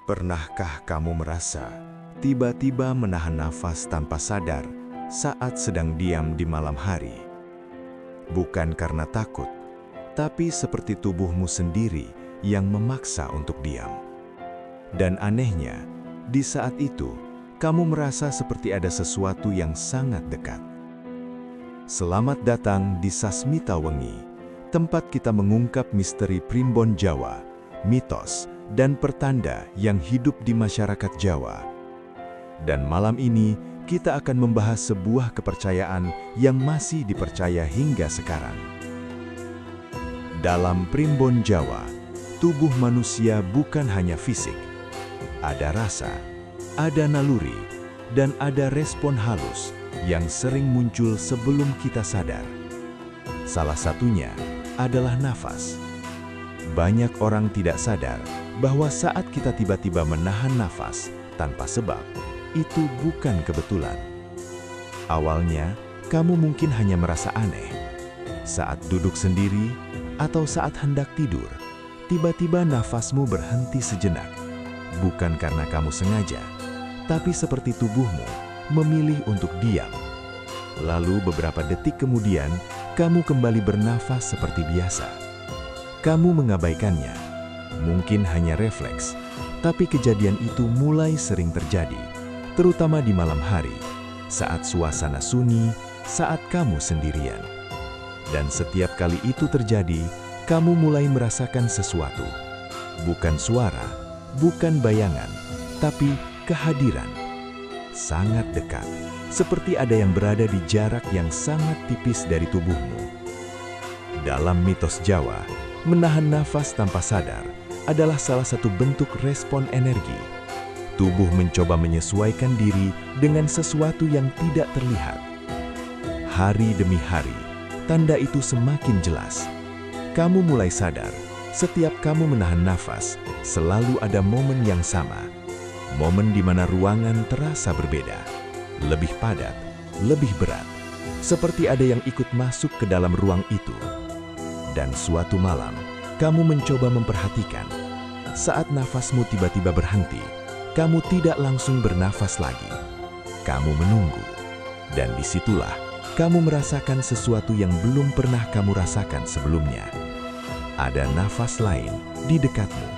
Pernahkah kamu merasa tiba-tiba menahan nafas tanpa sadar saat sedang diam di malam hari? Bukan karena takut, tapi seperti tubuhmu sendiri yang memaksa untuk diam. Dan anehnya, di saat itu, kamu merasa seperti ada sesuatu yang sangat dekat. Selamat datang di Sasmita Wengi, tempat kita mengungkap misteri Primbon Jawa, mitos, dan pertanda yang hidup di masyarakat Jawa. Dan malam ini, kita akan membahas sebuah kepercayaan yang masih dipercaya hingga sekarang. Dalam Primbon Jawa, tubuh manusia bukan hanya fisik. Ada rasa, ada naluri, dan ada respon halus yang sering muncul sebelum kita sadar. Salah satunya adalah nafas. Banyak orang tidak sadar bahwa saat kita tiba-tiba menahan nafas tanpa sebab, itu bukan kebetulan. Awalnya, kamu mungkin hanya merasa aneh. Saat duduk sendiri atau saat hendak tidur, tiba-tiba nafasmu berhenti sejenak. Bukan karena kamu sengaja, tapi seperti tubuhmu memilih untuk diam. Lalu beberapa detik kemudian, kamu kembali bernafas seperti biasa. Kamu mengabaikannya, mungkin hanya refleks, tapi kejadian itu mulai sering terjadi, terutama di malam hari, saat suasana sunyi, saat kamu sendirian. Dan setiap kali itu terjadi, kamu mulai merasakan sesuatu. Bukan suara, bukan bayangan, tapi kehadiran. Sangat dekat, seperti ada yang berada di jarak yang sangat tipis dari tubuhmu. Dalam mitos Jawa, menahan nafas tanpa sadar adalah salah satu bentuk respon energi. Tubuh mencoba menyesuaikan diri dengan sesuatu yang tidak terlihat. Hari demi hari, tanda itu semakin jelas. Kamu mulai sadar, setiap kamu menahan nafas, selalu ada momen yang sama. Momen di mana ruangan terasa berbeda, lebih padat, lebih berat, seperti ada yang ikut masuk ke dalam ruang itu. Dan suatu malam, kamu mencoba memperhatikan. Saat nafasmu tiba-tiba berhenti, kamu tidak langsung bernafas lagi. Kamu menunggu. Dan disitulah, kamu merasakan sesuatu yang belum pernah kamu rasakan sebelumnya. Ada nafas lain di dekatmu.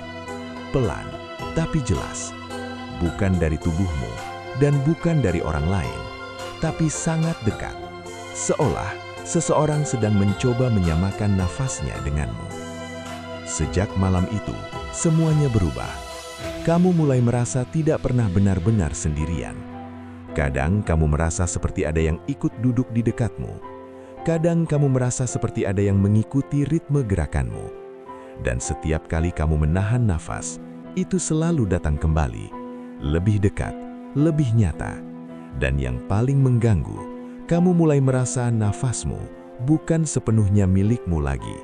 Pelan, tapi jelas. Bukan dari tubuhmu, dan bukan dari orang lain, tapi sangat dekat. Seolah seseorang sedang mencoba menyamakan nafasnya denganmu. Sejak malam itu, semuanya berubah. Kamu mulai merasa tidak pernah benar-benar sendirian. Kadang kamu merasa seperti ada yang ikut duduk di dekatmu. Kadang kamu merasa seperti ada yang mengikuti ritme gerakanmu. Dan setiap kali kamu menahan nafas, itu selalu datang kembali, lebih dekat, lebih nyata. Dan yang paling mengganggu, kamu mulai merasa nafasmu bukan sepenuhnya milikmu lagi.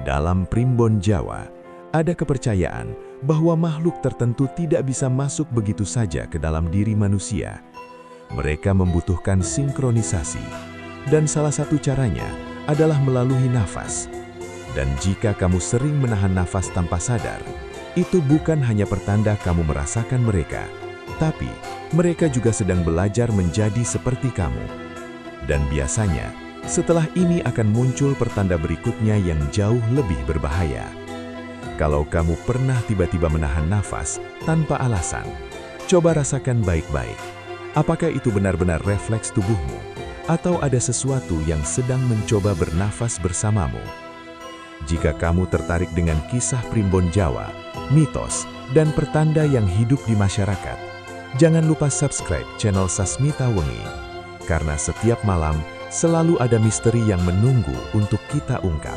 Dalam Primbon Jawa, ada kepercayaan bahwa makhluk tertentu tidak bisa masuk begitu saja ke dalam diri manusia. Mereka membutuhkan sinkronisasi, dan salah satu caranya adalah melalui nafas. Dan jika kamu sering menahan nafas tanpa sadar, itu bukan hanya pertanda kamu merasakan mereka, tapi mereka juga sedang belajar menjadi seperti kamu. Dan biasanya, setelah ini akan muncul pertanda berikutnya yang jauh lebih berbahaya. Kalau kamu pernah tiba-tiba menahan nafas tanpa alasan, coba rasakan baik-baik. Apakah itu benar-benar refleks tubuhmu, atau ada sesuatu yang sedang mencoba bernafas bersamamu? Jika kamu tertarik dengan kisah Primbon Jawa, mitos, dan pertanda yang hidup di masyarakat, jangan lupa subscribe channel Sasmita Wengi, karena setiap malam selalu ada misteri yang menunggu untuk kita ungkap.